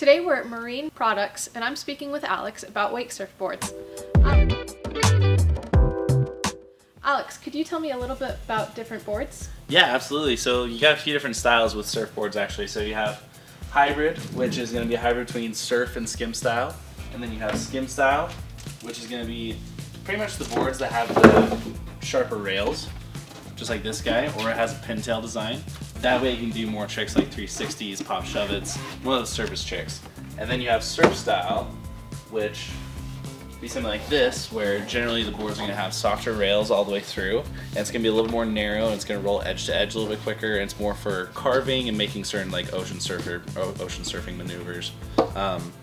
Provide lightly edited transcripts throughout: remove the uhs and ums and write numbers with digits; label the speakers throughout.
Speaker 1: Today we're at Marine Products and I'm speaking with Alex about Wakesurf boards. Alex, could you tell me a little bit about different boards?
Speaker 2: Yeah, absolutely. So you got a few different styles with surfboards actually. So you have hybrid, which is going to be a hybrid between surf and skim style. And then you have skim style, which is going to be pretty much the boards that have the sharper rails, just like this guy, or it has a pintail design. That way you can do more tricks like 360s, pop shove-its, one of the surface tricks. And then you have surf style, which be something like this, where generally the boards are going to have softer rails all the way through, and it's going to be a little more narrow, and it's going to roll edge to edge a little bit quicker, and it's more for carving and making certain like ocean surfing maneuvers.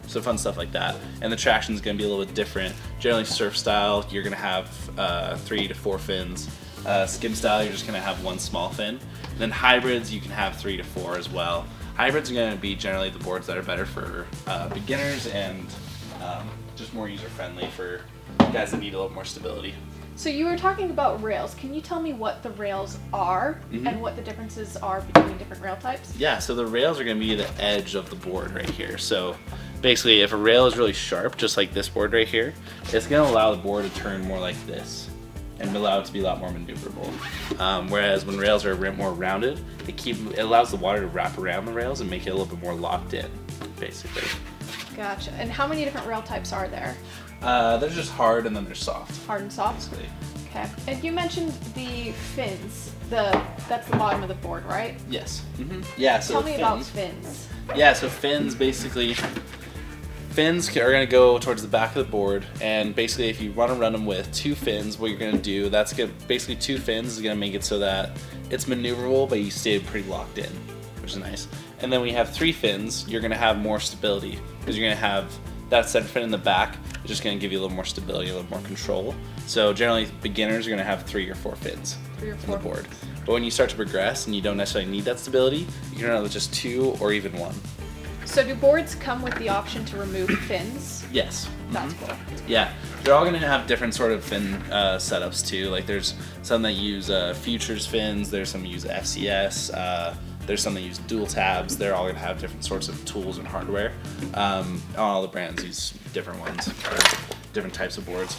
Speaker 2: So fun stuff like that. And the traction is going to be a little bit different. Generally surf style, you're going to have 3 to 4 fins. Skim style, you're just going to have one small fin. And then hybrids, you can have 3 to 4 as well. Hybrids are going to be generally the boards that are better for beginners and just more user-friendly for guys that need a little more stability.
Speaker 1: So you were talking about rails. Can you tell me what the rails are and what the differences are between different rail types?
Speaker 2: Yeah, so the rails are going to be the edge of the board right here. So basically, if a rail is really sharp, just like this board right here, it's going to allow the board to turn more like this and allow it to be a lot more maneuverable. Whereas when rails are a bit more rounded, it allows the water to wrap around the rails and make it a little bit more locked in, basically.
Speaker 1: Gotcha. And how many different rail types are there?
Speaker 2: There's just hard and then there's soft.
Speaker 1: Hard and soft?
Speaker 2: Basically.
Speaker 1: Okay. And you mentioned the fins. That's the bottom of the board, right?
Speaker 2: Yes. Yeah, so
Speaker 1: tell me about fins.
Speaker 2: Yeah, so fins basically... Fins are going to go towards the back of the board, and basically if you want to run them with 2 fins, what you're going to do, basically 2 fins is going to make it so that it's maneuverable, but you stay pretty locked in, which is nice. And then when you have 3 fins, you're going to have more stability, because you're going to have that center fin in the back. It's just going to give you a little more stability, a little more control. So generally beginners are going to have 3 or 4 fins on the board. But when you start to progress and you don't necessarily need that stability, you can run it with just 2 or even 1.
Speaker 1: So do boards come with the option to remove fins?
Speaker 2: Yes.
Speaker 1: That's cool.
Speaker 2: Yeah, they're all going to have different sort of fin setups too. Like there's some that use futures fins, there's some that use FCS, there's some that use dual tabs. They're all going to have different sorts of tools and hardware. All the brands use different ones, or different types of boards.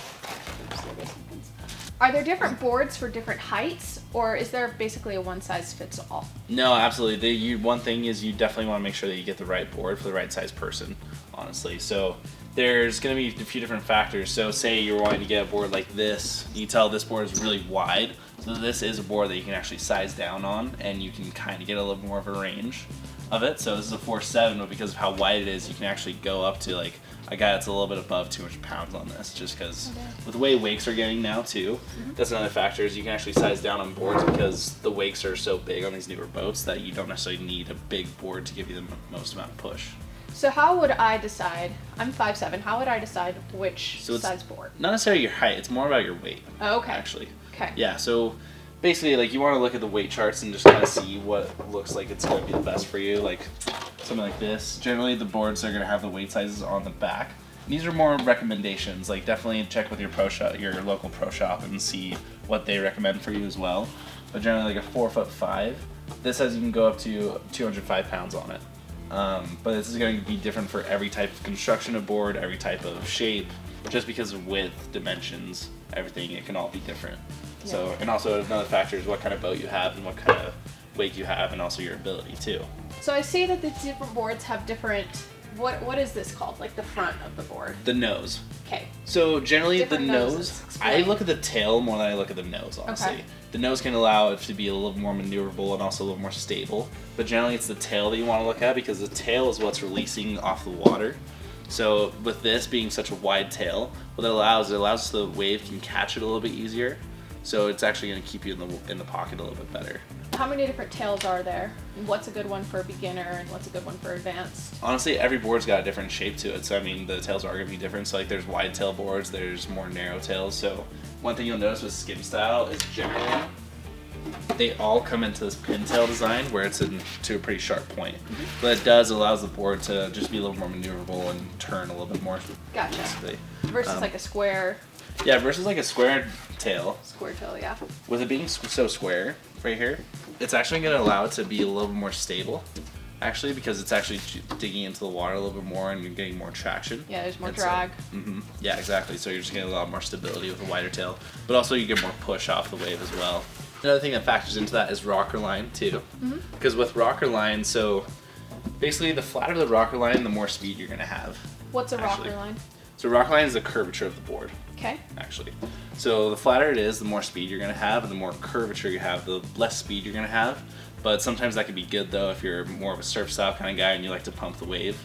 Speaker 1: Are there different boards for different heights, or is there basically a one-size-fits-all?
Speaker 2: No, absolutely. One thing is you definitely want to make sure that you get the right board for the right size person, honestly. So there's going to be a few different factors. So say you're wanting to get a board like this, you tell this board is really wide. So this is a board that you can actually size down on, and you can kind of get a little more of a range of it. So this is a 4.7, but because of how wide it is, you can actually go up to like a guy that's a little bit above 200 pounds on this, just because with the way wakes are getting now too, that's another factor, is you can actually size down on boards because the wakes are so big on these newer boats that you don't necessarily need a big board to give you the most amount of push.
Speaker 1: So how would I decide, I'm 5'7", how would I decide which size board?
Speaker 2: Not necessarily your height, it's more about your weight.
Speaker 1: Oh, okay.
Speaker 2: Actually.
Speaker 1: Okay.
Speaker 2: Yeah, so basically like you want to look at the weight charts and just kind of see what looks like it's going to be the best for you. Like something like this. Generally the boards are going to have the weight sizes on the back. And these are more recommendations. Like definitely check with your your local pro shop and see what they recommend for you as well. But generally like a 4'5", this says you can go up to 205 pounds on it. But this is going to be different for every type of construction of board, every type of shape, just because of width, dimensions, everything, it can all be different. Yeah. So, and also another factor is what kind of boat you have and what kind of wake you have, and also your ability too.
Speaker 1: So I see that the different boards have different, what is this called? Like the front of the board?
Speaker 2: The nose.
Speaker 1: Okay.
Speaker 2: So generally
Speaker 1: different
Speaker 2: the nose, I look at the tail more than I look at the nose, honestly. Okay. The nose can allow it to be a little more maneuverable and also a little more stable. But generally it's the tail that you want to look at, because the tail is what's releasing off the water. So with this being such a wide tail, what it allows the wave can catch it a little bit easier. So it's actually going to keep you in the pocket a little bit better.
Speaker 1: How many different tails are there? What's a good one for a beginner and what's a good one for advanced?
Speaker 2: Honestly, every board's got a different shape to it. So I mean, the tails are going to be different. So like there's wide tail boards, there's more narrow tails. So one thing you'll notice with skim style is generally they all come into this pintail design where it's to a pretty sharp point. But it allows the board to just be a little more maneuverable and turn a little bit more.
Speaker 1: Gotcha.
Speaker 2: Basically.
Speaker 1: Versus like a square.
Speaker 2: Yeah, versus like a square tail.
Speaker 1: Square tail, yeah.
Speaker 2: With it being so square right here, it's actually going to allow it to be a little more stable. actually, because it's actually digging into the water a little bit more and you're getting more traction.
Speaker 1: Yeah, there's more drag.
Speaker 2: Yeah, exactly. So you're just getting a lot more stability with a wider tail, but also you get more push off the wave as well. Another thing that factors into that is rocker line too, because with rocker line, so basically the flatter the rocker line, the more speed you're going to have.
Speaker 1: What's a
Speaker 2: actually.
Speaker 1: rocker line?
Speaker 2: So rocker line is the curvature of the board.
Speaker 1: Okay.
Speaker 2: Actually. So the flatter it is, the more speed you're going to have, and the more curvature you have, the less speed you're going to have. But sometimes that can be good though if you're more of a surf style kind of guy and you like to pump the wave,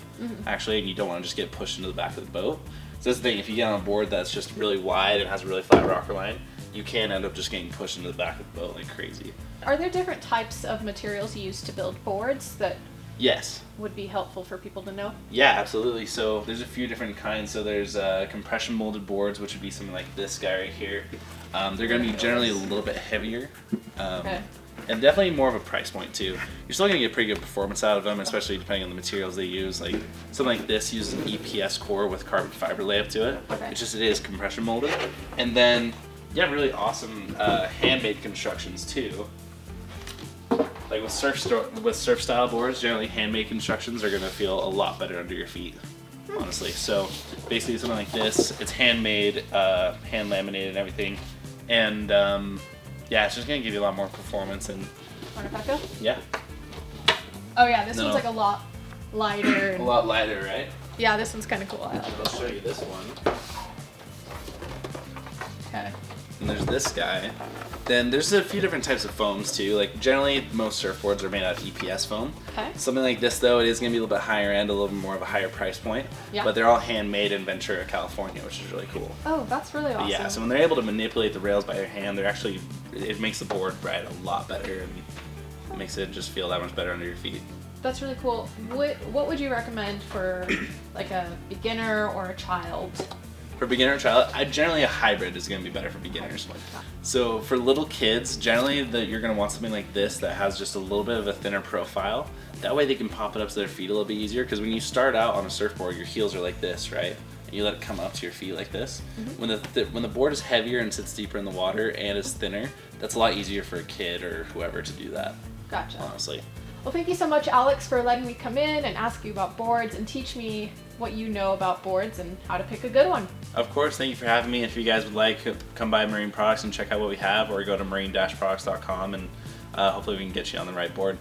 Speaker 2: actually, and you don't want to just get pushed into the back of the boat. So that's the thing, if you get on a board that's just really wide and has a really flat rocker line, you can end up just getting pushed into the back of the boat like crazy.
Speaker 1: Are there different types of materials used to build boards that
Speaker 2: Yes.
Speaker 1: would be helpful for people to know?
Speaker 2: Yeah, absolutely. So there's a few different kinds. So there's compression molded boards, which would be something like this guy right here. They're going to be generally a little bit heavier.
Speaker 1: Okay.
Speaker 2: And definitely more of a price point too. You're still going to get pretty good performance out of them, especially depending on the materials they use. Like something like this uses an EPS core with carbon fiber layup to it.
Speaker 1: Okay.
Speaker 2: It is compression molded. And then you have really awesome handmade constructions too. Like with surf style boards, generally handmade constructions are going to feel a lot better under your feet, honestly. So basically something like this, it's handmade, hand laminated and everything. And yeah, it's just going to give you a lot more performance and
Speaker 1: Want to back up?
Speaker 2: yeah.
Speaker 1: Oh yeah, this
Speaker 2: No.
Speaker 1: one's like a lot lighter.
Speaker 2: A
Speaker 1: And,
Speaker 2: lot lighter, right?
Speaker 1: yeah, this one's kind of cool. I like
Speaker 2: I'll
Speaker 1: this
Speaker 2: show
Speaker 1: one.
Speaker 2: you this one.
Speaker 1: Okay.
Speaker 2: And there's this guy. Then there's a few different types of foams too. Like generally most surfboards are made out of EPS foam.
Speaker 1: Okay.
Speaker 2: Something like this though, it is going to be a little bit higher end, a little bit more of a higher price point.
Speaker 1: Yeah.
Speaker 2: But they're all handmade in Ventura, California, which is really cool.
Speaker 1: Oh, that's really awesome.
Speaker 2: Yeah, so when they're able to manipulate the rails by their hand, they're actually, it makes the board ride a lot better and it makes it just feel that much better under your feet.
Speaker 1: That's really cool. What would you recommend for like a beginner or a child?
Speaker 2: For beginner and child, generally a hybrid is going to be better for beginners. So for little kids, generally you're going to want something like this that has just a little bit of a thinner profile. That way they can pop it up to their feet a little bit easier, because when you start out on a surfboard, your heels are like this, right? And you let it come up to your feet like this. When the board is heavier and sits deeper in the water and is thinner, that's a lot easier for a kid or whoever to do that,
Speaker 1: Gotcha.
Speaker 2: honestly.
Speaker 1: Well, thank you so much, Alex, for letting me come in and ask you about boards and teach me what you know about boards and how to pick a good one.
Speaker 2: Of course, thank you for having me. If you guys would like, come by Marine Products and check out what we have, or go to marine-products.com and hopefully we can get you on the right board.